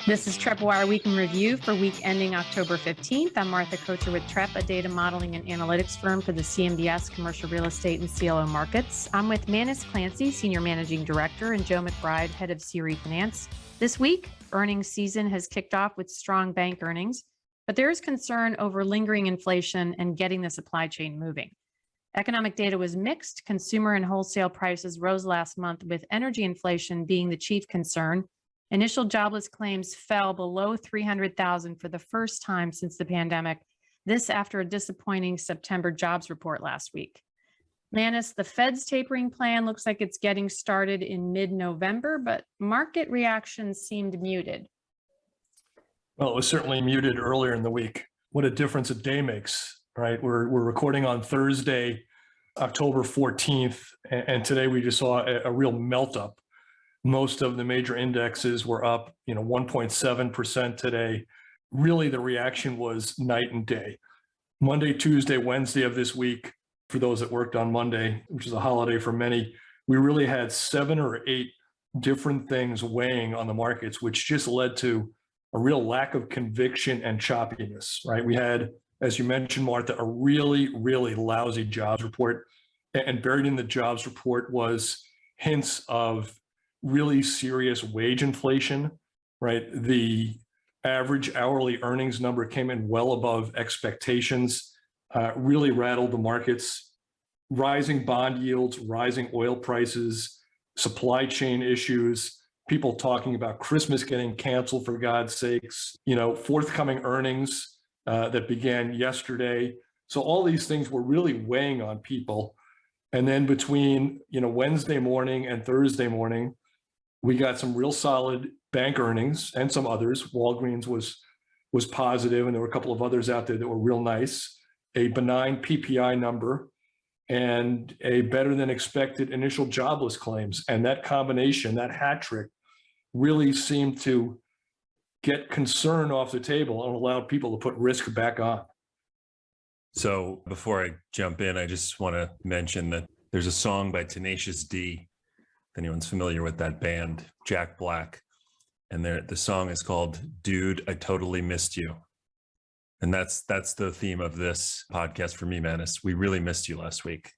This is TreppWire Week in Review for week ending October 15th. I'm Martha Kocher with Trepp, a data modeling and analytics firm for the CMBS commercial real estate and CLO markets. I'm with Manus Clancy, Senior Managing Director, and Joe McBride, Head of CRE Finance. This week, earnings season has kicked off with strong bank earnings, but there is concern over lingering inflation and getting the supply chain moving. Economic data was mixed. Consumer and wholesale prices rose last month, with energy inflation being the chief concern. Initial jobless claims fell below 300,000 for the first time since the pandemic. This after a disappointing September jobs report last week. Manus, the Fed's tapering plan looks like it's getting started in mid-November, but market reactions seemed muted. Well, it was certainly muted earlier in the week. What a difference a day makes, right? We're recording on Thursday, October 14th, and today we just saw a real melt up. Most of the major indexes were up, 1.7% today. Really, the reaction was night and day. Monday, Tuesday, Wednesday of this week, for those that worked on Monday, which is a holiday for many, we really had 7 or 8 different things weighing on the markets, which just led to a real lack of conviction and choppiness, right? We had, as you mentioned, Martha, a really, really lousy jobs report. And buried in the jobs report was hints of really serious wage inflation, right? The average hourly earnings number came in well above expectations, really rattled the markets. Rising bond yields, rising oil prices, supply chain issues, people talking about Christmas getting canceled for God's sakes, forthcoming earnings that began yesterday. So all these things were really weighing on people. And then between, Wednesday morning and Thursday morning, we got some real solid bank earnings and some others. Walgreens was positive, and there were a couple of others out there that were real nice. A benign PPI number and a better than expected initial jobless claims. And that combination, that hat trick, really seemed to get concern off the table and allowed people to put risk back on. So before I jump in, I just want to mention that there's a song by Tenacious D. If anyone's familiar with that band, Jack Black, and the song is called "Dude, I Totally Missed You," and that's the theme of this podcast for me, Manus. We really missed you last week.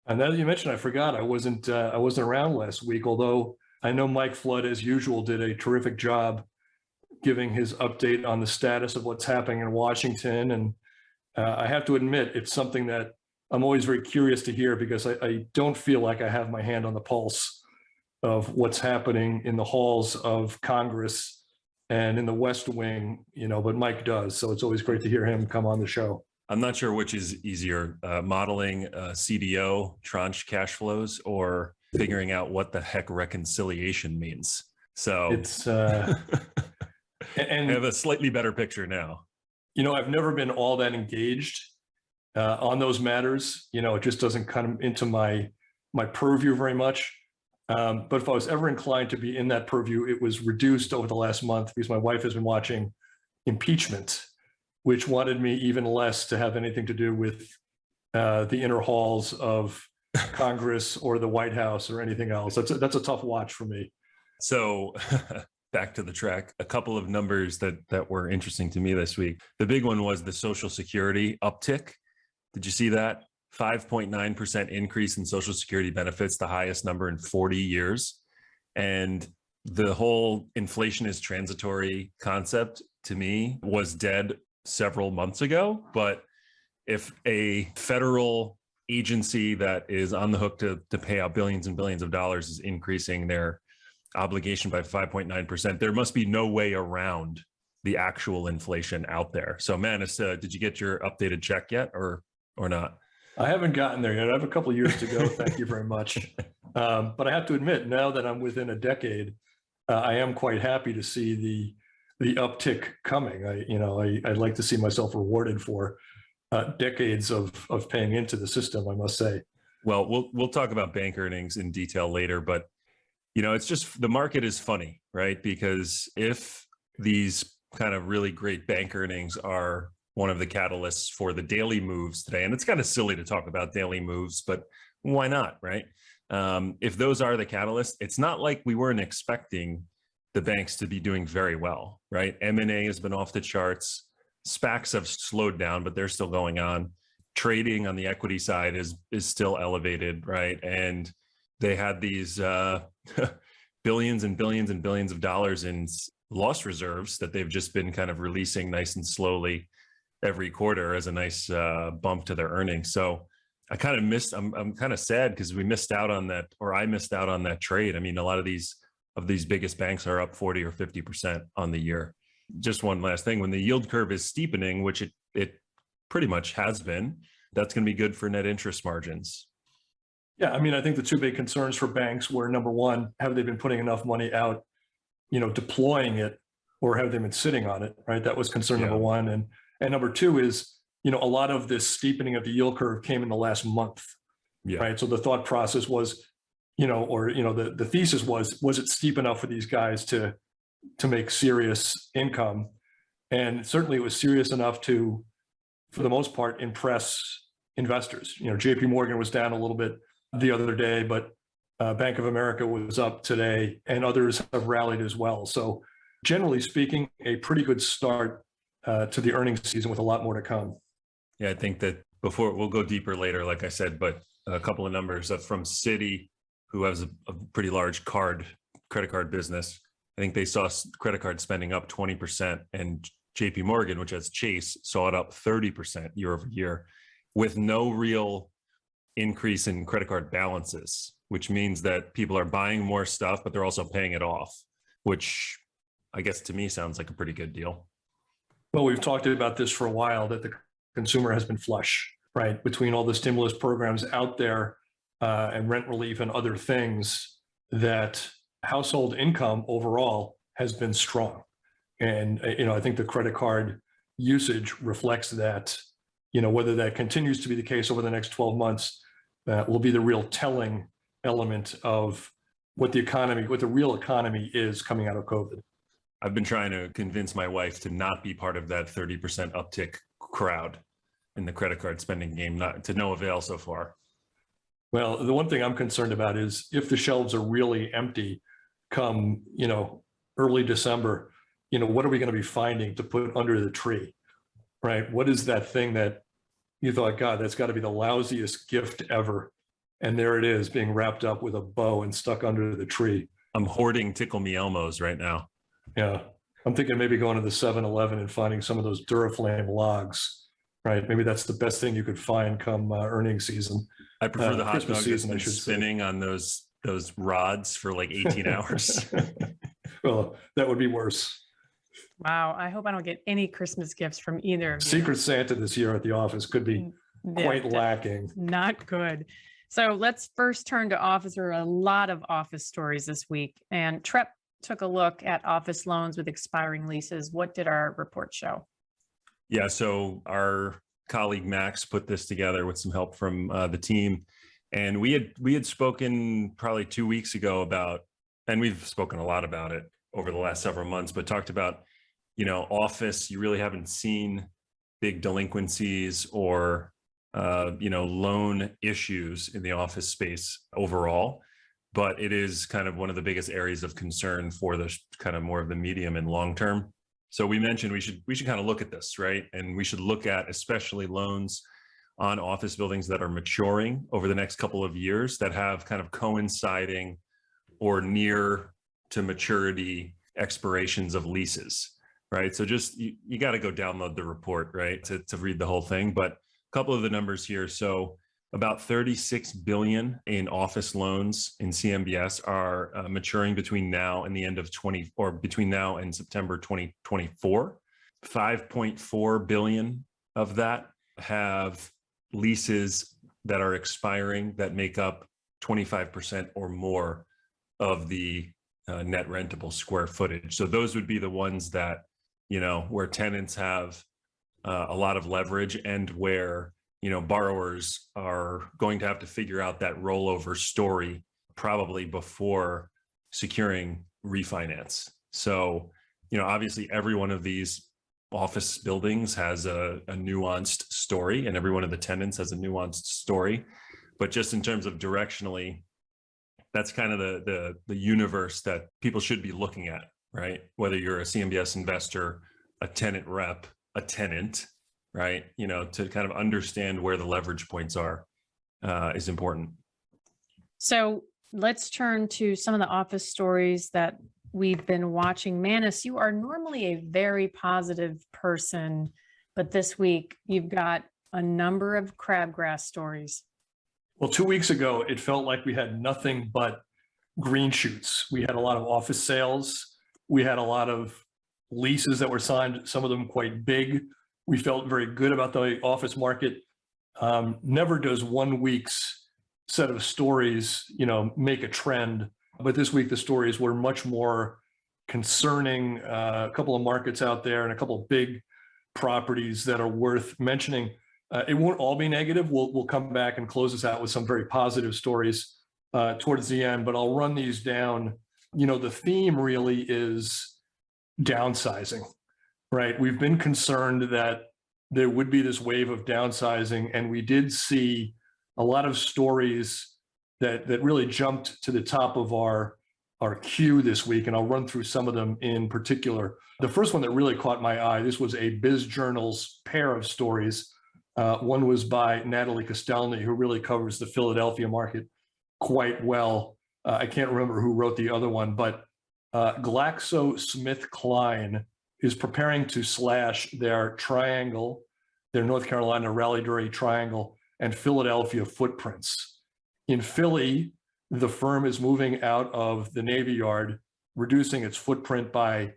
And now that you mentioned, I forgot I wasn't around last week. Although I know Mike Flood, as usual, did a terrific job giving his update on the status of what's happening in Washington, and I have to admit, it's something that I'm always very curious to hear, because I don't feel like I have my hand on the pulse of what's happening in the halls of Congress and in the West Wing, but Mike does. So it's always great to hear him come on the show. I'm not sure which is easier, modeling CDO tranche cash flows or figuring out what the heck reconciliation means. So it's and I have a slightly better picture now. I've never been all that engaged on those matters. It just doesn't come into my purview very much. But if I was ever inclined to be in that purview, it was reduced over the last month because my wife has been watching impeachment, which wanted me even less to have anything to do with the inner halls of Congress or the White House or anything else. That's a tough watch for me. So back to the track, a couple of numbers that were interesting to me this week. The big one was the Social Security uptick. Did you see that? 5.9% increase in Social Security benefits, the highest number in 40 years. And the whole inflation is transitory concept, to me, was dead several months ago. But if a federal agency that is on the hook to pay out billions and billions of dollars is increasing their obligation by 5.9%, there must be no way around the actual inflation out there. So Manus, did you get your updated check yet or not? I haven't gotten there yet. I have a couple of years to go. Thank you very much. But I have to admit, now that I'm within a decade, I am quite happy to see the uptick coming. I'd like to see myself rewarded for decades of paying into the system, I must say. Well, we'll talk about bank earnings in detail later, but it's just the market is funny, right? Because if these kind of really great bank earnings are one of the catalysts for the daily moves today, and it's kind of silly to talk about daily moves, but why not, right? If those are the catalysts, it's not like we weren't expecting the banks to be doing very well, right? M&A has been off the charts. SPACs have slowed down, but they're still going on. Trading on the equity side is still elevated, right? And they had these billions and billions and billions of dollars in loss reserves that they've just been kind of releasing nice and slowly every quarter as a nice bump to their earnings. So I kind of I'm kind of sad because we missed out on that, or I missed out on that trade. I mean, a lot of these biggest banks are up 40 or 50% on the year. Just one last thing, when the yield curve is steepening, which it pretty much has been, that's going to be good for net interest margins. Yeah, I mean, I think the two big concerns for banks were, number one, have they been putting enough money out, deploying it, or have they been sitting on it, right? That was concern number one. And number two is, a lot of this steepening of the yield curve came in the last month, right? So the thought process was, the thesis was it steep enough for these guys to make serious income? And certainly it was serious enough to, for the most part, impress investors. JP Morgan was down a little bit the other day, but Bank of America was up today, and others have rallied as well. So generally speaking, a pretty good start to the earnings season with a lot more to come. Yeah, I think that before we'll go deeper later, like I said, but a couple of numbers from Citi, who has a pretty large credit card business. I think they saw credit card spending up 20%, and JP Morgan, which has Chase, saw it up 30% year over year with no real increase in credit card balances, which means that people are buying more stuff, but they're also paying it off, which I guess to me sounds like a pretty good deal. Well, we've talked about this for a while, that the consumer has been flush, right? Between all the stimulus programs out there and rent relief and other things, that household income overall has been strong. And, I think the credit card usage reflects that. Whether that continues to be the case over the next 12 months will be the real telling element of what the real economy is coming out of COVID. I've been trying to convince my wife to not be part of that 30% uptick crowd in the credit card spending game, not to no avail so far. Well, the one thing I'm concerned about is if the shelves are really empty come, early December, what are we going to be finding to put under the tree, right? What is that thing that you thought, God, that's got to be the lousiest gift ever? And there it is, being wrapped up with a bow and stuck under the tree. I'm hoarding Tickle Me Elmos right now. Yeah. I'm thinking maybe going to the 7-Eleven and finding some of those Duraflame logs, right? Maybe that's the best thing you could find come earnings season. I prefer the hot Christmas dog that's season, been I should spinning on those rods for like 18 hours. Well, that would be worse. Wow. I hope I don't get any Christmas gifts from either of you. Secret Santa this year at the office could be quite lacking. Not good. So let's first turn to office. There are a lot of office stories this week, and Trepp took a look at office loans with expiring leases. What did our report show? Yeah, so our colleague Max put this together with some help from the team, and we had spoken probably 2 weeks ago about, and we've spoken a lot about it over the last several months, but talked about, office. You really haven't seen big delinquencies or loan issues in the office space overall, but it is kind of one of the biggest areas of concern for the kind of more of the medium and long term. So we mentioned we should kind of look at this, right? And we should look at especially loans on office buildings that are maturing over the next couple of years that have kind of coinciding or near to maturity expirations of leases, right? So just you got to go download the report, right, to read the whole thing. But a couple of the numbers here. So about 36 billion in office loans in CMBS are maturing between now and the end of between now and September 2024. 5.4 billion of that have leases that are expiring that make up 25% or more of the net rentable square footage. So those would be the ones that, where tenants have a lot of leverage and where borrowers are going to have to figure out that rollover story probably before securing refinance. So, obviously every one of these office buildings has a nuanced story, and every one of the tenants has a nuanced story. But just in terms of directionally, that's kind of the universe that people should be looking at, right? Whether you're a CMBS investor, a tenant rep, a tenant, right? To kind of understand where the leverage points are is important. So let's turn to some of the office stories that we've been watching. Manis, you are normally a very positive person, but this week you've got a number of crabgrass stories. Well, 2 weeks ago, it felt like we had nothing but green shoots. We had a lot of office sales. We had a lot of leases that were signed, some of them quite big. We felt very good about the office market. Never does 1 week's set of stories, make a trend. But this week, the stories were much more concerning. A couple of markets out there and a couple of big properties that are worth mentioning. It won't all be negative. We'll come back and close this out with some very positive stories towards the end, but I'll run these down. The theme really is downsizing, right? We've been concerned that there would be this wave of downsizing, and we did see a lot of stories that really jumped to the top of our queue this week, and I'll run through some of them in particular. The first one that really caught my eye, this was a Biz Journal's pair of stories. One was by Natalie Kostelny, who really covers the Philadelphia market quite well. I can't remember who wrote the other one, but GlaxoSmithKline is preparing to slash their triangle, their North Carolina Raleigh-Durham triangle, and Philadelphia footprints. In Philly, the firm is moving out of the Navy Yard, reducing its footprint by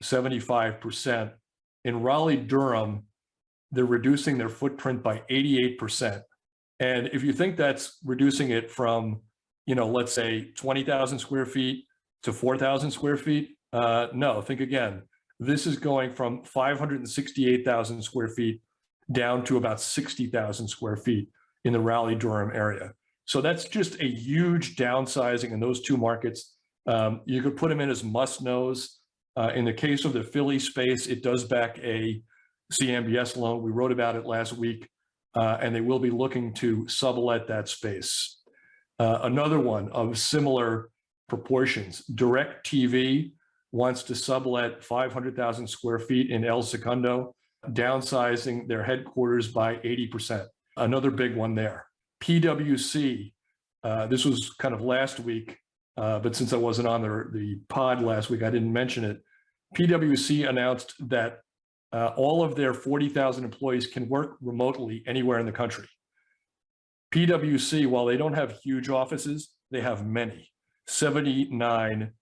75%. In Raleigh-Durham, they're reducing their footprint by 88%. And if you think that's reducing it from, let's say 20,000 square feet to 4,000 square feet, no, think again. This is going from 568,000 square feet down to about 60,000 square feet in the Raleigh-Durham area. So that's just a huge downsizing in those two markets. You could put them in as must-knows. In the case of the Philly space, it does back a CMBS loan. We wrote about it last week, and they will be looking to sublet that space. Another one of similar proportions, DirecTV wants to sublet 500,000 square feet in El Segundo, downsizing their headquarters by 80%. Another big one there. PwC, this was kind of last week, but since I wasn't on the pod last week, I didn't mention it. PwC announced that all of their 40,000 employees can work remotely anywhere in the country. PwC, while they don't have huge offices, they have many, 79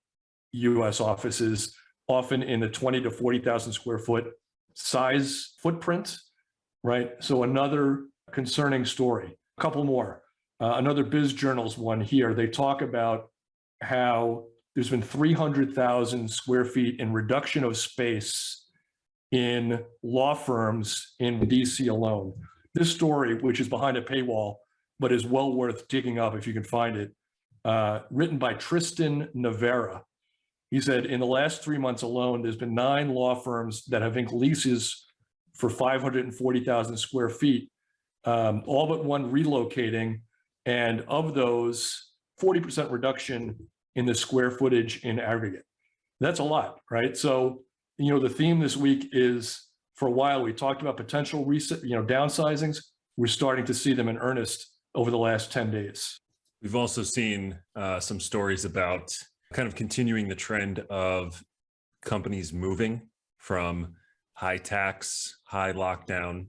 US offices, often in the 20 to 40,000 square foot size footprint, right? So another concerning story. A couple more. Another Biz Journals one here. They talk about how there's been 300,000 square feet in reduction of space in law firms in DC alone. This story, which is behind a paywall, but is well worth digging up if you can find it, written by Tristan Navera. He said, in the last 3 months alone, there's been 9 law firms that have inked leases for 540,000 square feet, all but one relocating. And of those, 40% reduction in the square footage in aggregate. That's a lot, right? So, the theme this week is, for a while, we talked about potential downsizings. We're starting to see them in earnest over the last 10 days. We've also seen some stories about kind of continuing the trend of companies moving from high tax, high lockdown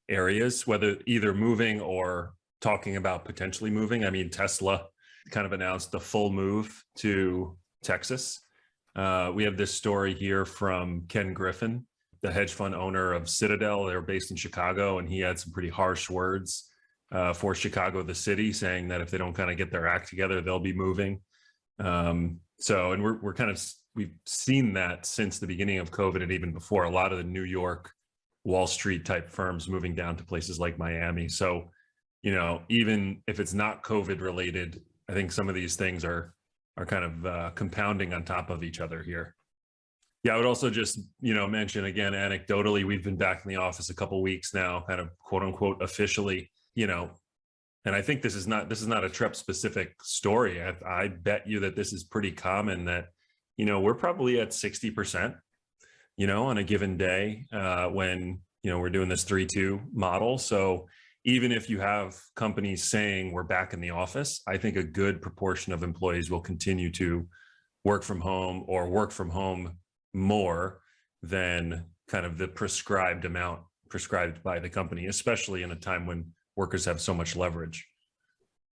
areas, whether either moving or talking about potentially moving. I mean, Tesla kind of announced the full move to Texas. We have this story here from Ken Griffin, the hedge fund owner of Citadel. They're based in Chicago, and he had some pretty harsh words for Chicago, the city, saying that if they don't kind of get their act together, they'll be moving. We've seen that since the beginning of COVID and even before, a lot of the New York Wall Street type firms moving down to places like Miami. So, even if it's not COVID related, I think some of these things are kind of compounding on top of each other here. Yeah, I would also just, mention again, anecdotally, we've been back in the office a couple of weeks now, kind of quote unquote officially, and I think this is not a Trepp specific story. I bet you that this is pretty common, that we're probably at 60%, on a given day when, we're doing this 3-2 model. So even if you have companies saying we're back in the office, I think a good proportion of employees will continue to work from home or work from home more than kind of the prescribed amount prescribed by the company, especially in a time when workers have so much leverage.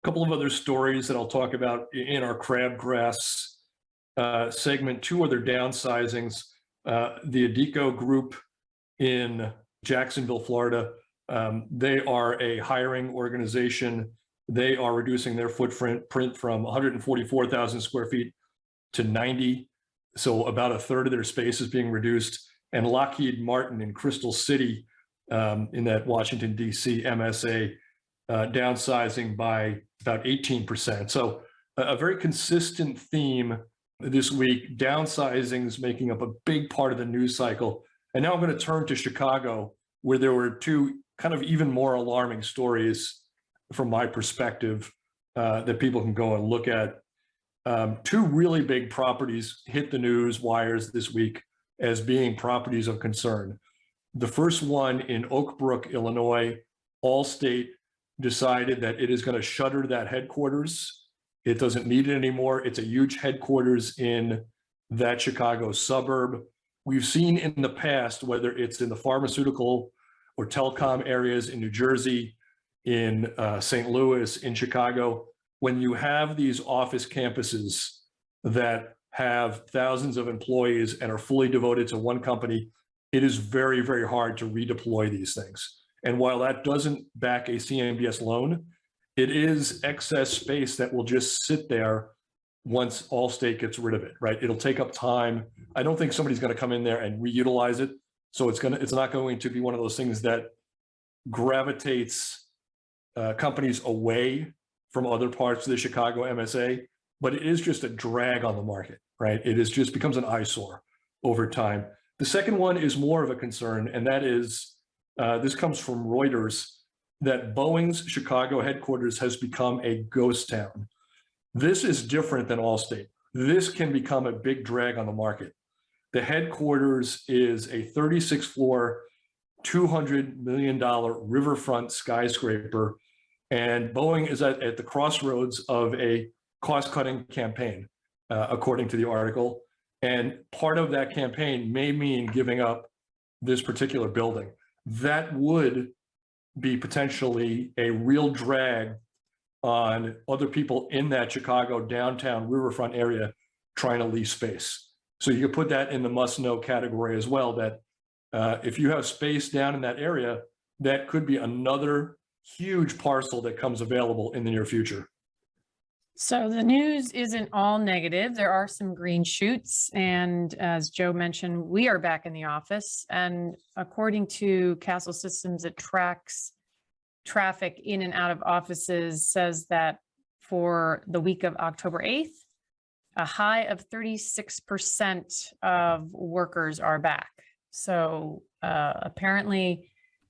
A couple of other stories that I'll talk about in our crabgrass segment. 2 other downsizings. The Adico Group in Jacksonville, Florida. They are a hiring organization. They are reducing their footprint from 144,000 square feet to 90. So about a third of their space is being reduced. And Lockheed Martin in Crystal City, in that Washington, D.C. MSA, downsizing by about 18%. So a very consistent theme this week. Downsizings making up a big part of the news cycle. And now I'm going to turn to Chicago, where there were 2 kind of even more alarming stories from my perspective that people can go and look at. 2 really big properties hit the news wires this week as being properties of concern. The first one in Oak Brook, Illinois. Allstate decided that it is going to shutter that headquarters. It doesn't need it anymore. It's a huge headquarters in that Chicago suburb. We've seen in the past, whether it's in the pharmaceutical or telecom areas in New Jersey, in St. Louis, in Chicago, when you have these office campuses that have thousands of employees and are fully devoted to one company, it is very, very hard to redeploy these things. And while that doesn't back a CMBS loan, it is excess space that will just sit there once Allstate gets rid of it, right? It'll take up time. I don't think somebody's going to come in there and reutilize it. So it's not going to be one of those things that gravitates companies away from other parts of the Chicago MSA, but it is just a drag on the market, right? It is just becomes an eyesore over time. The second one is more of a concern, and that is, this comes from Reuters, that Boeing's Chicago headquarters has become a ghost town. This is different than Allstate. This can become a big drag on the market. The headquarters is a 36-floor, $200 million riverfront skyscraper, and Boeing is at the crossroads of a cost-cutting campaign, according to the article. And part of that campaign may mean giving up this particular building. That would be potentially a real drag on other people in that Chicago downtown riverfront area trying to lease space. So you could put that in the must-know category as well, that if you have space down in that area, that could be another huge parcel that comes available in the near future. So the news isn't all negative. There are some green shoots. And as Joe mentioned, we are back in the office. And according to Castle Systems, it tracks traffic in and out of offices, says that for the week of October 8th, a high of 36% of workers are back. So apparently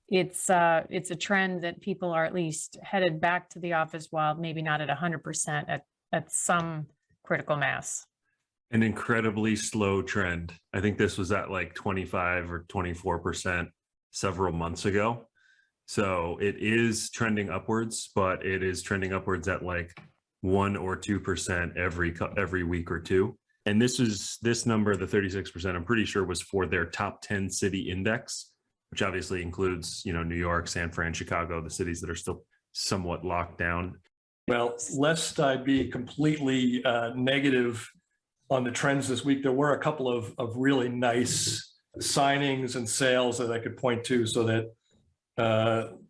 it's a trend that people are at least headed back to the office, while maybe not at 100% at some critical mass. An incredibly slow trend. I think this was at like 25 or 24% several months ago. So it is trending upwards, but it is trending upwards at like 1 or 2% every week or two. And this number, the 36%, I'm pretty sure was for their top 10 city index, which obviously includes, New York, San Fran, Chicago, the cities that are still somewhat locked down. Well, lest I be completely negative on the trends this week, there were a couple of really nice signings and sales that I could point to, so that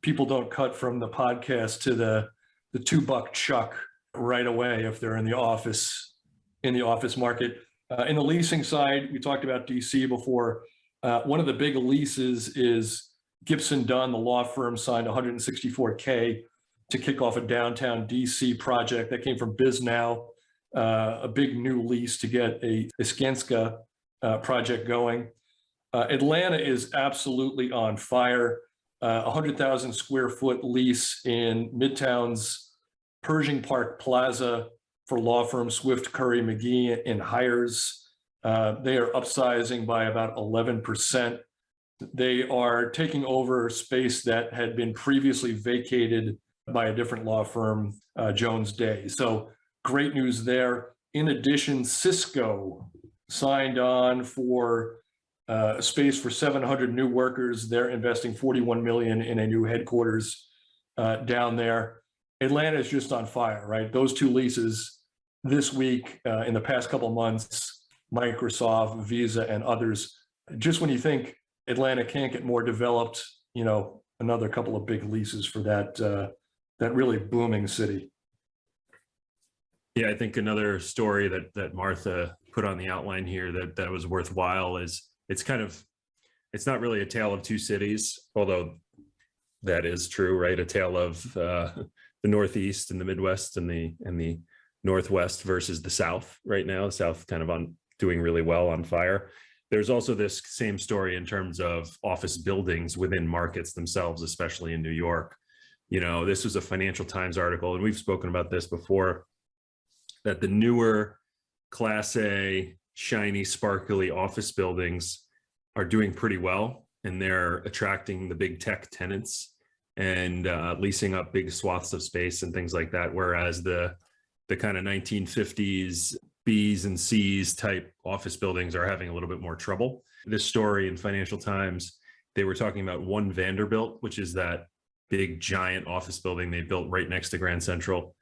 people don't cut from the podcast to the $2 chuck right away if they're in the office market. In the leasing side, we talked about DC before. One of the big leases is Gibson Dunn, the law firm, signed $164K to kick off a downtown DC project that came from BizNow, a big new lease to get a Skanska project going. Atlanta is absolutely on fire. 100,000 square foot lease in Midtown's Pershing Park Plaza for law firm Swift Curry McGee in Hires. They are upsizing by about 11%. They are taking over space that had been previously vacated by a different law firm, Jones Day. So great news there. In addition, Cisco signed on for space for 700 new workers. They're investing $41 million in a new headquarters down there. Atlanta is just on fire, right? Those two leases this week, in the past couple of months, Microsoft, Visa, and others. Just when you think Atlanta can't get more developed, another couple of big leases for that really booming city. Yeah, I think another story that Martha put on the outline here that was worthwhile is it's not really a tale of two cities, although that is true, right? A tale of the Northeast and the Midwest and the Northwest versus the South right now. The South kind of doing really well, on fire. There's also this same story in terms of office buildings within markets themselves, especially in New York. This was a Financial Times article, and we've spoken about this before, that the newer Class A, shiny, sparkly office buildings are doing pretty well, and they're attracting the big tech tenants and leasing up big swaths of space and things like that. Whereas the kind of 1950s B's and C's type office buildings are having a little bit more trouble. This story in Financial Times, they were talking about One Vanderbilt, which is that big giant office building they built right next to Grand Central.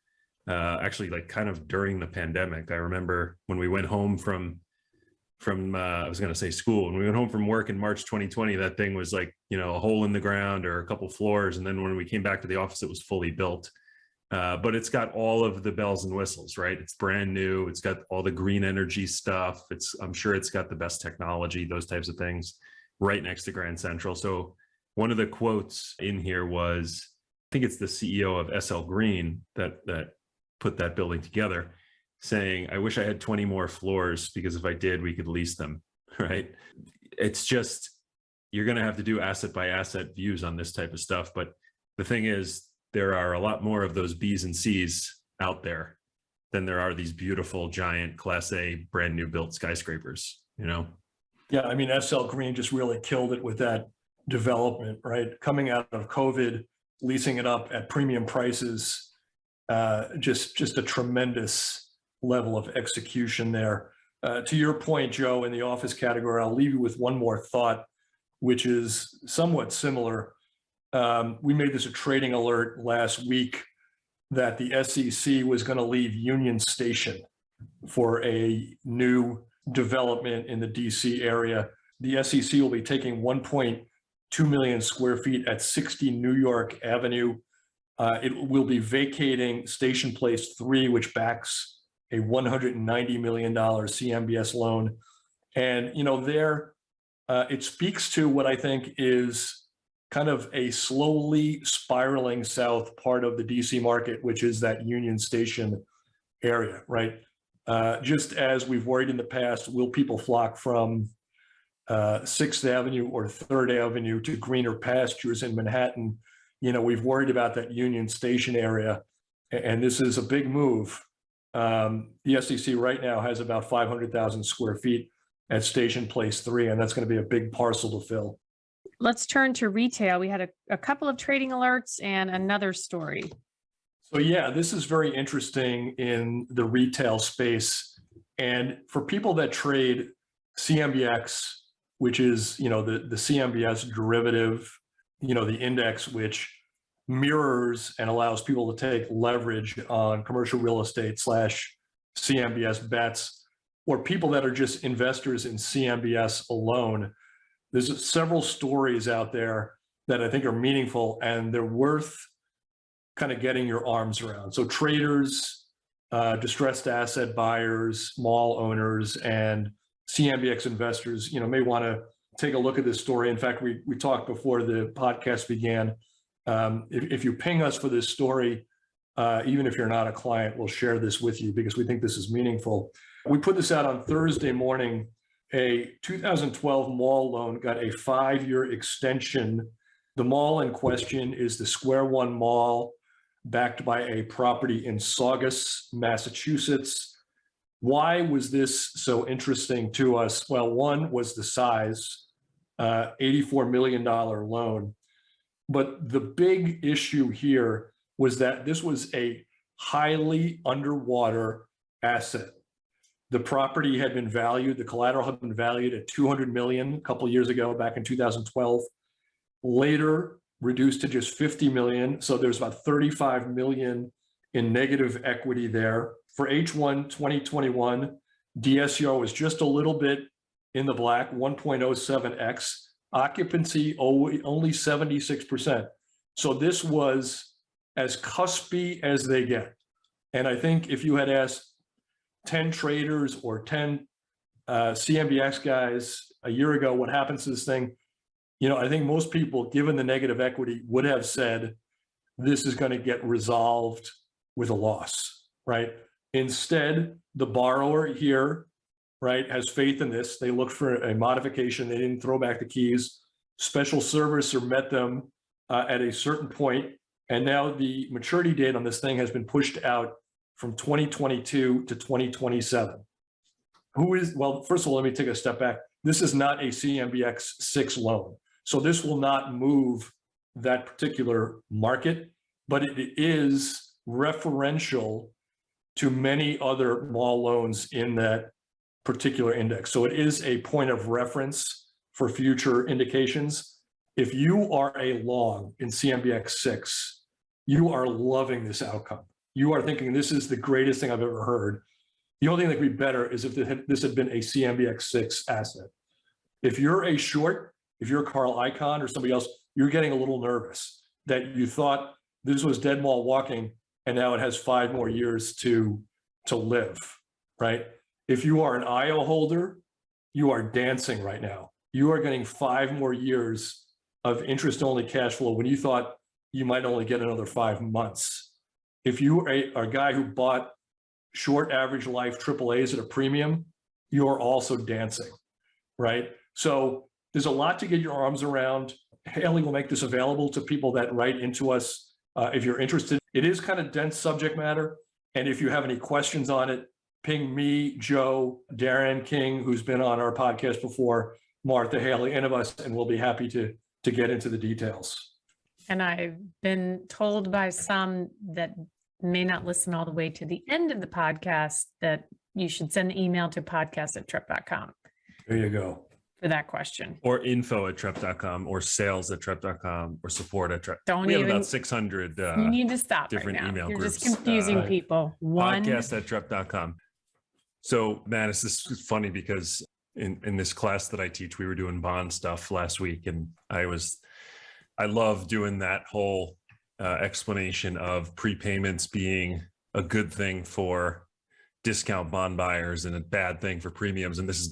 Actually, like kind of during the pandemic. I remember when we went home from I was going to say school, when we went home from work in March 2020, that thing was like, a hole in the ground or a couple floors. And then when we came back to the office, it was fully built. But it's got all of the bells and whistles, right? It's brand new. It's got all the green energy stuff. I'm sure it's got the best technology, those types of things, right next to Grand Central. So one of the quotes in here was, I think it's the CEO of SL Green that put that building together, saying, I wish I had 20 more floors, because if I did, we could lease them, right? It's just, you're going to have to do asset by asset views on this type of stuff. But the thing is, there are a lot more of those B's and C's out there than there are these beautiful, giant Class A, brand new built skyscrapers, Yeah, I mean, SL Green just really killed it with that development, right? Coming out of COVID, leasing it up at premium prices, just a tremendous level of execution there. To your point, Joe, in the office category, I'll leave you with one more thought, which is somewhat similar. We made this a trading alert last week that the SEC was going to leave Union Station for a new development in the DC area. The SEC will be taking 1.2 million square feet at 60 New York Avenue. It will be vacating Station Place 3, which backs a $190 million CMBS loan. And, it speaks to what I think is kind of a slowly spiraling south part of the DC market, which is that Union Station area, right? Just as we've worried in the past, will people flock from 6th Avenue or 3rd Avenue to greener pastures in Manhattan? We've worried about that Union Station area, and this is a big move. The SEC right now has about 500,000 square feet at Station Place 3, and that's going to be a big parcel to fill. Let's turn to retail. We had a couple of trading alerts and another story. So yeah, this is very interesting in the retail space. And for people that trade CMBX, which is, the CMBS derivative, the index, which mirrors and allows people to take leverage on commercial real estate / CMBS bets, or people that are just investors in CMBS alone. There's several stories out there that I think are meaningful, and they're worth kind of getting your arms around. So traders, distressed asset buyers, mall owners, and CMBX investors, may want to take a look at this story. In fact, we talked before the podcast began. If you ping us for this story, even if you're not a client, we'll share this with you because we think this is meaningful. We put this out on Thursday morning. A 2012 mall loan got a 5-year extension. The mall in question is the Square One Mall, backed by a property in Saugus, Massachusetts. Why was this so interesting to us? Well, one was the size, $84 million loan. But the big issue here was that this was a highly underwater asset. The property had been valued, the collateral had been valued at $200 million a couple of years ago, back in 2012, later reduced to just $50 million. So there's about $35 million in negative equity there. For H1 2021, DSCR was just a little bit in the black, 1.07x. Occupancy only 76%. So this was as cuspy as they get. And I think if you had asked 10 traders or 10 CMBS guys a year ago what happens to this thing, I think most people, given the negative equity, would have said this is going to get resolved with a loss, right? Instead, the borrower here, right, has faith in this. They looked for a modification. They didn't throw back the keys. Special servicer met them at a certain point, and now the maturity date on this thing has been pushed out from 2022 to 2027. Well, first of all, let me take a step back. This is not a CMBX 6 loan. So this will not move that particular market, but it is referential to many other mall loans in that particular index. So it is a point of reference for future indications. If you are a long in CMBX 6, you are loving this outcome. You are thinking this is the greatest thing I've ever heard. The only thing that could be better is if this had been a CMBX 6 asset. If you're a short, if you're Carl Icahn or somebody else, you're getting a little nervous that you thought this was dead mall walking and now it has 5 more years to live, right? If you are an IO holder, you are dancing right now. You are getting 5 more years of interest-only cash flow when you thought you might only get another 5 months. If you are a guy who bought short average life AAAs at a premium, you're also dancing, right? So there's a lot to get your arms around. Haley will make this available to people that write into us if you're interested. It is kind of dense subject matter. And if you have any questions on it, ping me, Joe, Darren King, who's been on our podcast before, Martha, Haley, any of us, and we'll be happy to get into the details. And I've been told by some that may not listen all the way to the end of the podcast that you should send an email to podcast@trepp.com. There you go. For that question. Or info@trepp.com or sales@trepp.com or support@trepp. We have about 600 you need to stop different right now. email You're groups. just confusing people. Podcast@trepp.com. So, Manus, this is funny because in this class that I teach, we were doing bond stuff last week, and I love doing that whole explanation of prepayments being a good thing for discount bond buyers and a bad thing for premiums. And this is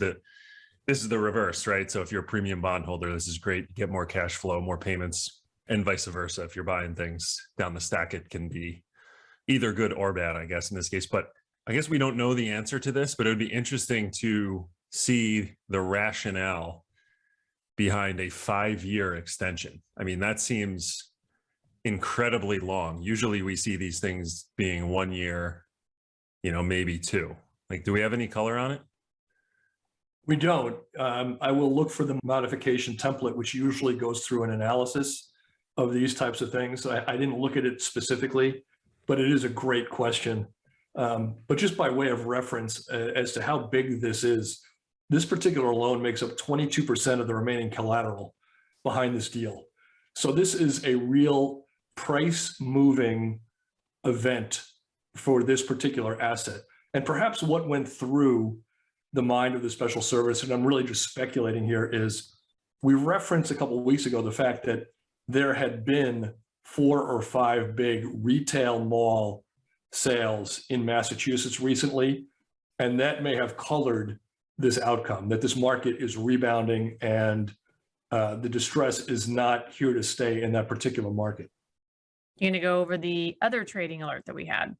the reverse, right? So if you're a premium bondholder, this is great. You get more cash flow, more payments, and vice versa. If you're buying things down the stack, it can be either good or bad, I guess, in this case. But I guess we don't know the answer to this, but it would be interesting to see the rationale behind a 5-year extension. I mean, that seems incredibly long. Usually we see these things being 1 year, maybe 2. Like, do we have any color on it? We don't. I will look for the modification template, which usually goes through an analysis of these types of things. I didn't look at it specifically, but it is a great question. But just by way of reference as to how big this is, this particular loan makes up 22% of the remaining collateral behind this deal. So this is a real price-moving event for this particular asset. And perhaps what went through the mind of the special service, and I'm really just speculating here, is we referenced a couple of weeks ago the fact that there had been 4 or 5 big retail mall sales in Massachusetts recently, and that may have colored this outcome, that this market is rebounding and the distress is not here to stay in that particular market. You're going to go over the other trading alert that we had.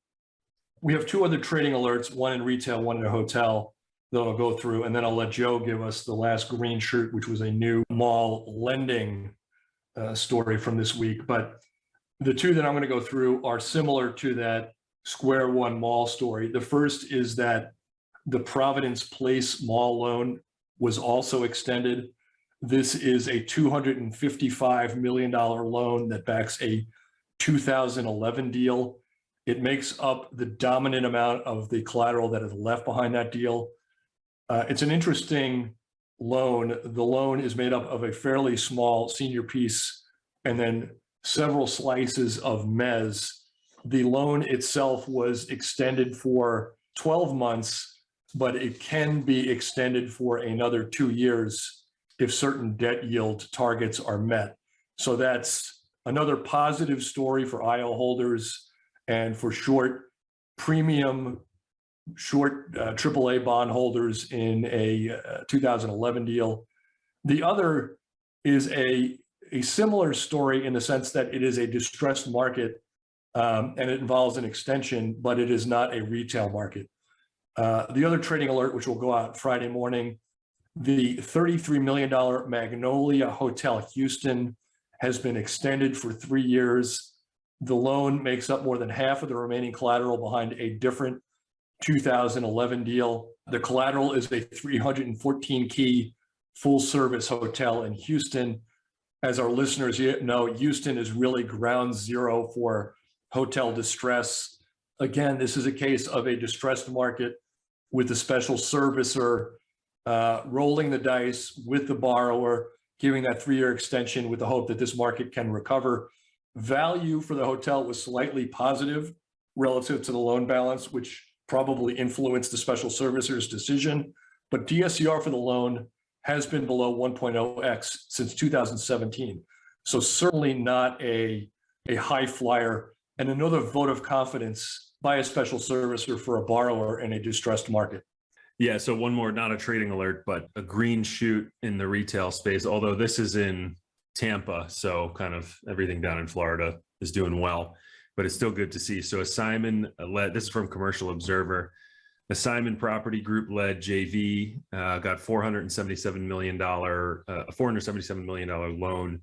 We have 2 other trading alerts, one in retail, one in a hotel, that I'll go through, and then I'll let Joe give us the last green shirt, which was a new mall lending story from this week. But the 2 that I'm going to go through are similar to that Square One mall story. The first is that The Providence Place Mall loan was also extended. This is a $255 million loan that backs a 2011 deal. It makes up the dominant amount of the collateral that is left behind that deal. It's an interesting loan. The loan is made up of a fairly small senior piece and then several slices of mezz. The loan itself was extended for 12 months, but it can be extended for another 2 years if certain debt yield targets are met. So that's another positive story for IO holders and for short premium, short AAA bond holders in a 2011 deal. The other is a similar story in the sense that it is a distressed market and it involves an extension, but it is not a retail market. The other trading alert, which will go out Friday morning, the $33 million Magnolia Hotel Houston has been extended for 3 years. The loan makes up more than half of the remaining collateral behind a different 2011 deal. The collateral is a 314-key full-service hotel in Houston. As our listeners know, Houston is really ground zero for hotel distress. Again, this is a case of a distressed market with a special servicer rolling the dice with the borrower, giving that 3-year extension with the hope that this market can recover. Value for the hotel was slightly positive relative to the loan balance, which probably influenced the special servicer's decision. But DSCR for the loan has been below 1.0x since 2017. So certainly not a high flyer, and another vote of confidence by a special servicer for a borrower in a distressed market. Yeah, so one more, not a trading alert, but a green shoot in the retail space, although this is in Tampa, so kind of everything down in Florida is doing well, but it's still good to see. So a Simon led, this is from Commercial Observer, a Simon Property Group led JV got $477 million loan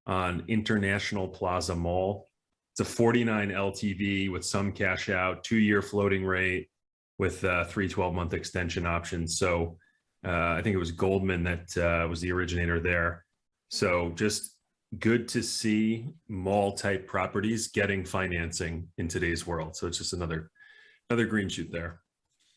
on International Plaza Mall. It's a 49 LTV with some cash out, 2-year floating rate with 3 12-month extension options. So I think it was Goldman that was the originator there. So just good to see mall type properties getting financing in today's world. So it's just another green shoot there.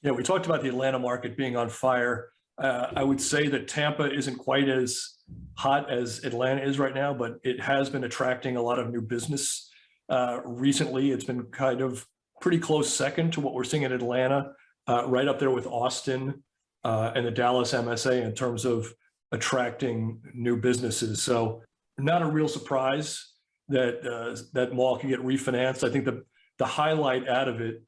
Yeah, we talked about the Atlanta market being on fire. I would say that Tampa isn't quite as hot as Atlanta is right now, but it has been attracting a lot of new business. Recently, it's been kind of pretty close second to what we're seeing in Atlanta, right up there with Austin and the Dallas MSA in terms of attracting new businesses. So not a real surprise that that mall can get refinanced. I think the highlight out of it,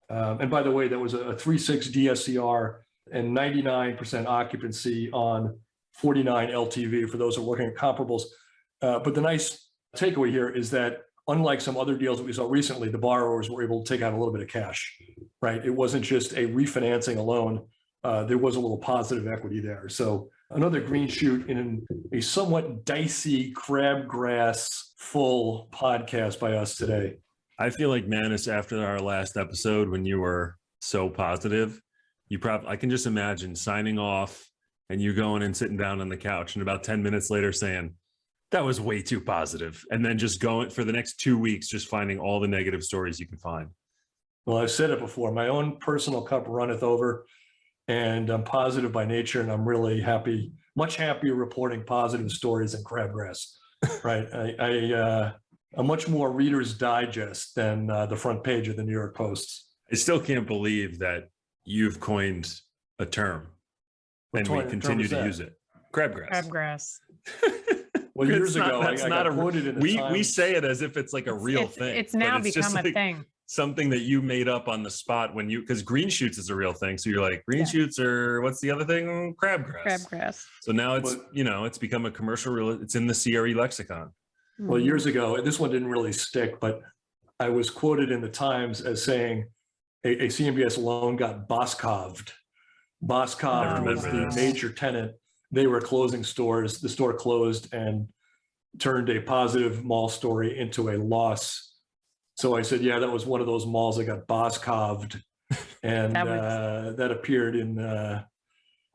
and by the way, that was a 3.6 DSCR and 99% occupancy on 49 LTV for those who are looking at comparables. But the nice takeaway here is that unlike some other deals that we saw recently, the borrowers were able to take out a little bit of cash, right? It wasn't just a refinancing alone. There was a little positive equity there. So another green shoot in a somewhat dicey crabgrass full podcast by us today. I feel like, Manus, after our last episode, when you were so positive, I can just imagine signing off and you going and sitting down on the couch and about 10 minutes later saying, that was way too positive. And then just going for the next 2 weeks, just finding all the negative stories you can find. Well, I've said it before, my own personal cup runneth over, and I'm positive by nature, and I'm really happy, much happier reporting positive stories than crabgrass, right? I'm much more Reader's Digest than the front page of the New York Post. I still can't believe that you've coined a term and we continue to use it. Crabgrass. Crabgrass. Well, years ago, I got quoted in the Times. We say it as if it's like a real thing. It's now become a thing. Something that you made up on the spot because green shoots is a real thing. So you're like, green shoots, or what's the other thing? Crabgrass. Crabgrass. So now it's, it's become a commercial, it's in the CRE lexicon. Well, years ago, this one didn't really stick, but I was quoted in the Times as saying a CMBS loan got Boscoved. Boscoved was the major tenant. They were closing stores. The store closed and turned a positive mall story into a loss. So I said, yeah, that was one of those malls that got Boscoved. And that appeared in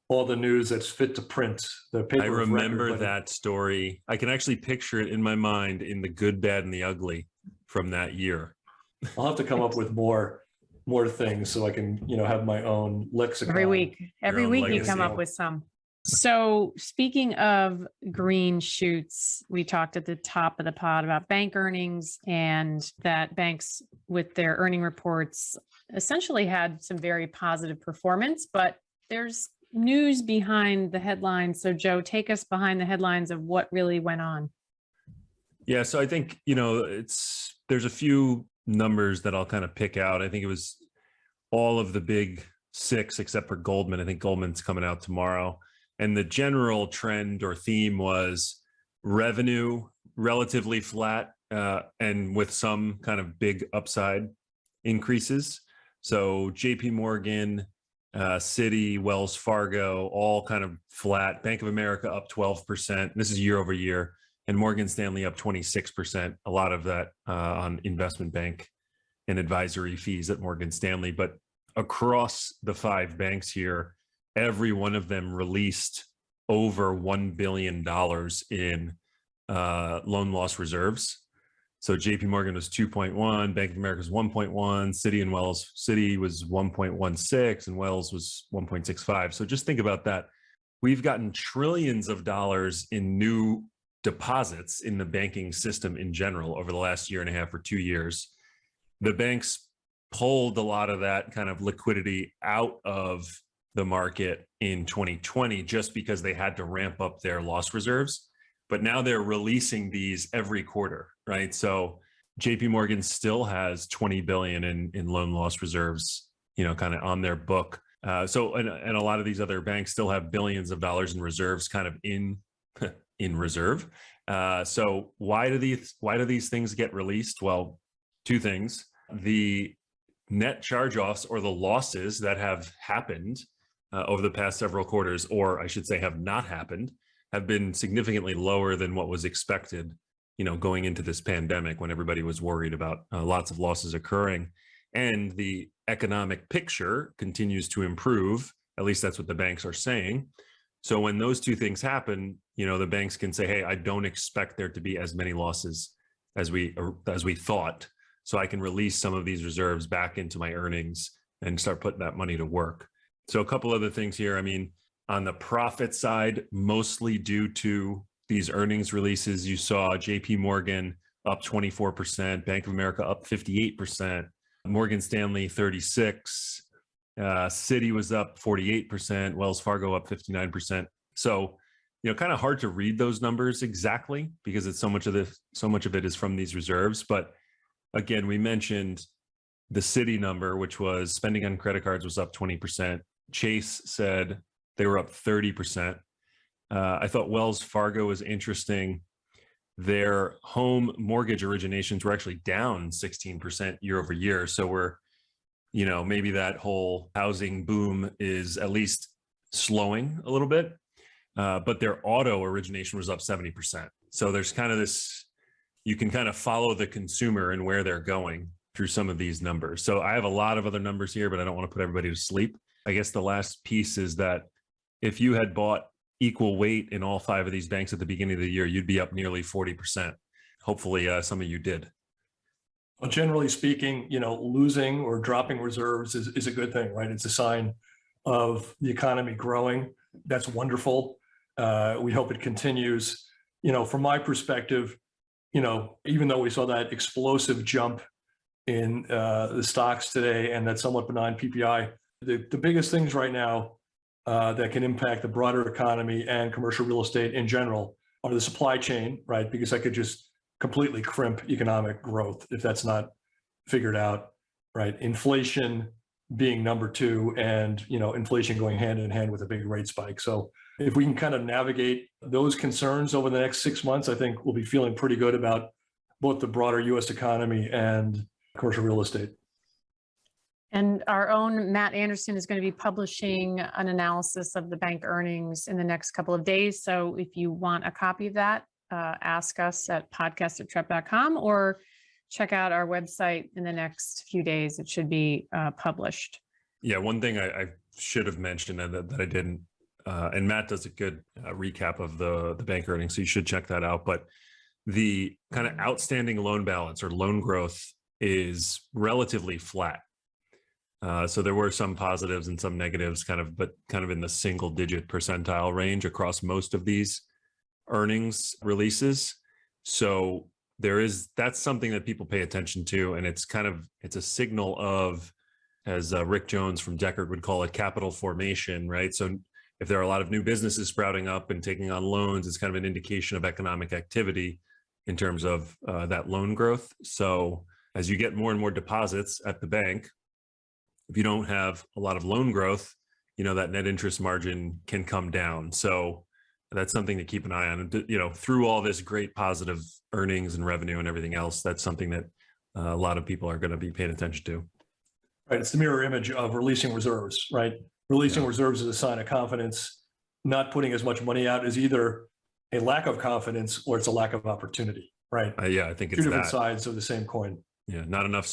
all the news that's fit to print. The paper I of remember record, that story. I can actually picture it in my mind in the good, bad, and the ugly from that year. I'll have to come up with more things so I can, have my own lexicon. Every week you come up with some. So speaking of green shoots, we talked at the top of the pod about bank earnings and that banks with their earning reports essentially had some very positive performance, but there's news behind the headlines. So Joe, take us behind the headlines of what really went on. Yeah, so I think, there's a few numbers that I'll kind of pick out. I think it was all of the big six except for Goldman. I think Goldman's coming out tomorrow. And the general trend or theme was revenue relatively flat and with some kind of big upside increases. So JP Morgan, Citi, Wells Fargo, all kind of flat. Bank of America up 12%. This is year over year. And Morgan Stanley up 26%. A lot of that on investment bank and advisory fees at Morgan Stanley. But across the five banks here, every one of them released over $1 billion in loan loss reserves. So JP Morgan was 2.1, Bank of America was 1.1, Citi was 1.16, and Wells was 1.65. So just think about that. We've gotten trillions of dollars in new deposits in the banking system in general over the last year and a half or 2 years. The banks pulled a lot of that kind of liquidity out of the market in 2020 just because they had to ramp up their loss reserves. But now they're releasing these every quarter, right? So JP Morgan still has 20 billion in loan loss reserves, kind of on their book. And a lot of these other banks still have billions of dollars in reserves kind of in reserve. So why do these things get released? Well, two things. The net charge-offs or the losses that have happened over the past several quarters, or I should say have not happened, have been significantly lower than what was expected, going into this pandemic when everybody was worried about lots of losses occurring. And the economic picture continues to improve. At least that's what the banks are saying. So when those two things happen, the banks can say, hey, I don't expect there to be as many losses as we thought. So I can release some of these reserves back into my earnings and start putting that money to work. So a couple other things here. I mean, on the profit side, mostly due to these earnings releases, you saw JP Morgan up 24%, Bank of America up 58%, Morgan Stanley 36%, Citi was up 48%, Wells Fargo up 59%. So, kind of hard to read those numbers exactly because it's so much of it is from these reserves. But again, we mentioned the Citi number, which was spending on credit cards was up 20%. Chase said they were up 30%. I thought Wells Fargo was interesting. Their home mortgage originations were actually down 16% year over year. So we're, maybe that whole housing boom is at least slowing a little bit. But their auto origination was up 70%. So there's kind of this, you can kind of follow the consumer and where they're going through some of these numbers. So I have a lot of other numbers here, but I don't want to put everybody to sleep. I guess the last piece is that if you had bought equal weight in all five of these banks at the beginning of the year, you'd be up nearly 40%. Hopefully some of you did. Well, generally speaking, losing or dropping reserves is a good thing, right? It's a sign of the economy growing. That's wonderful. We hope it continues. From my perspective, even though we saw that explosive jump in the stocks today and that somewhat benign PPI, the biggest things right now that can impact the broader economy and commercial real estate in general are the supply chain, right? Because that could just completely crimp economic growth if that's not figured out, right? Inflation being number two, and inflation going hand in hand with a big rate spike. So if we can kind of navigate those concerns over the next 6 months, I think we'll be feeling pretty good about both the broader U.S. economy and commercial real estate. And our own Matt Anderson is going to be publishing an analysis of the bank earnings in the next couple of days. So if you want a copy of that, ask us at podcast@trepp.com or check out our website in the next few days. It should be published. Yeah, one thing I should have mentioned that I didn't, and Matt does a good recap of the bank earnings, so you should check that out. But the kind of outstanding loan balance or loan growth is relatively flat. So there were some positives and some negatives, but kind of in the single digit percentile range across most of these earnings releases. So that's something that people pay attention to, and it's a signal of, as Rick Jones from Deckard would call it, capital formation, right? So if there are a lot of new businesses sprouting up and taking on loans, it's kind of an indication of economic activity in terms of that loan growth. So as you get more and more deposits at the bank, if you don't have a lot of loan growth, that net interest margin can come down. So that's something to keep an eye on. Through all this great positive earnings and revenue and everything else, that's something that a lot of people are going to be paying attention to. Right. It's the mirror image of releasing reserves, right? Releasing reserves is a sign of confidence. Not putting as much money out is either a lack of confidence or it's a lack of opportunity, right? Yeah, I think it's two different sides of the same coin. Yeah, not enough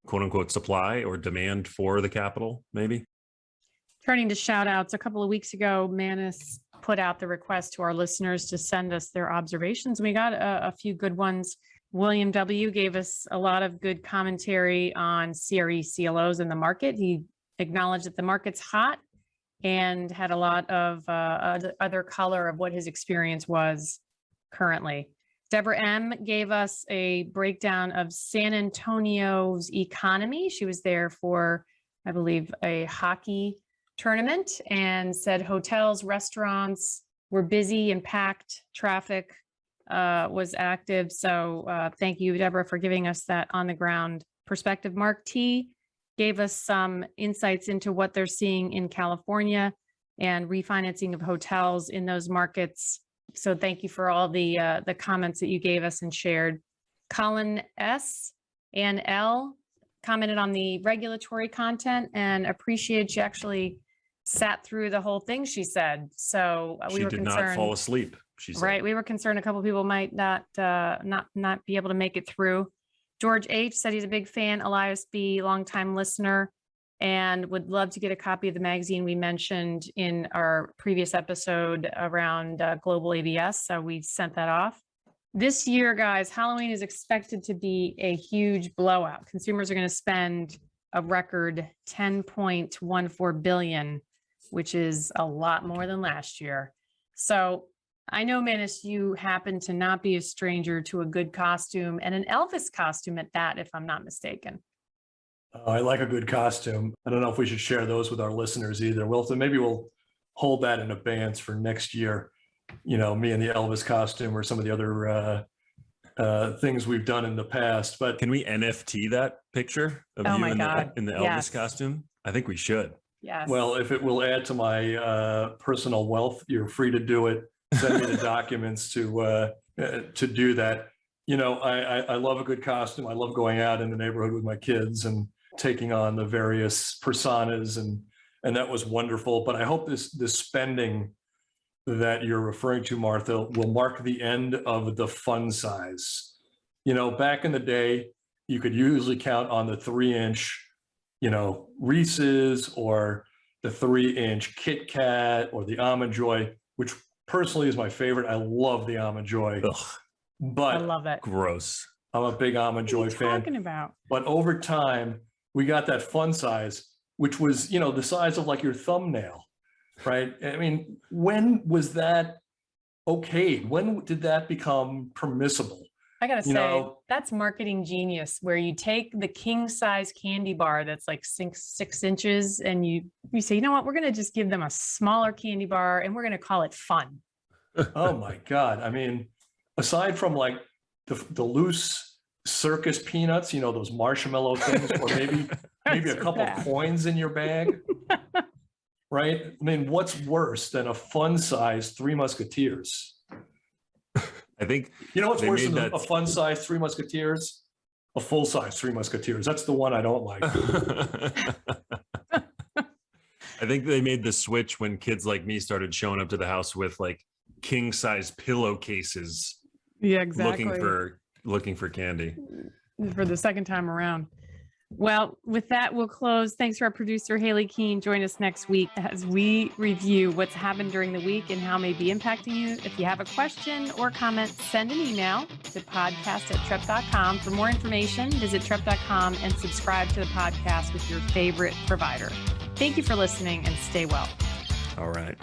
quote unquote supply or demand for the capital, maybe. Turning to shout outs, a couple of weeks ago, Manis put out the request to our listeners to send us their observations. We got a few good ones. William W. gave us a lot of good commentary on CRE CLOs in the market. He acknowledged that the market's hot and had a lot of other color of what his experience was currently. Deborah M. gave us a breakdown of San Antonio's economy. She was there for, I believe, a hockey tournament, and said hotels, restaurants were busy and packed. Traffic was active. So thank you, Deborah, for giving us that on the ground perspective. Mark T. gave us some insights into what they're seeing in California and refinancing of hotels in those markets. So thank you for all the comments that you gave us and shared. Colin S. and L. commented on the regulatory content and appreciated she actually sat through the whole thing, she said. So we were concerned. She did not fall asleep, she said. Right. We were concerned a couple of people might not be able to make it through. George H. said he's a big fan. Elias B., longtime listener, and would love to get a copy of the magazine we mentioned in our previous episode around global ABS. So we sent that off. This year, guys, Halloween is expected to be a huge blowout. Consumers are going to spend a record $10.14 billion, which is a lot more than last year. So I know, Manis, you happen to not be a stranger to a good costume, and an Elvis costume at that, if I'm not mistaken. I like a good costume. I don't know if we should share those with our listeners either. Maybe we'll hold that in abeyance for next year. Me and the Elvis costume, or some of the other things we've done in the past. But can we NFT that picture of you in the Elvis costume? I think we should. Yes. Well, if it will add to my personal wealth, you're free to do it. Send me the documents to do that. I love a good costume. I love going out in the neighborhood with my kids and taking on the various personas, and that was wonderful. But I hope this spending that you're referring to, Martha, will mark the end of the fun size. Back in the day, you could usually count on the 3-inch, Reese's, or the 3-inch Kit Kat, or the Almond Joy, which personally is my favorite. I love the Almond Joy. Ugh, but I love it. Gross. I'm a big Almond Joy fan. What are you talking about? But over time, we got that fun size, which was, the size of like your thumbnail, right? I mean, when was that okay? When did that become permissible? I gotta say, that's marketing genius, where you take the king size candy bar that's like 6 inches, and you say, you know what, we're gonna just give them a smaller candy bar and we're gonna call it fun. Oh my God. I mean, aside from like the loose circus peanuts, those marshmallow things, or maybe a couple of coins in your bag, right? I mean, what's worse than a fun size Three Musketeers? I think what's worse than a fun size Three Musketeers? A full size Three Musketeers. That's the one I don't like. I think they made the switch when kids like me started showing up to the house with like king size pillowcases. Yeah, exactly. Looking for candy For the second time around. Well, with that, we'll close. Thanks to our producer, Haley Keene. Join us next week as we review what's happened during the week and how it may be impacting you. If you have a question or comment, send an email to podcast@trepp.com. For more information, visit trepp.com and subscribe to the podcast with your favorite provider. Thank you for listening and stay well. All right.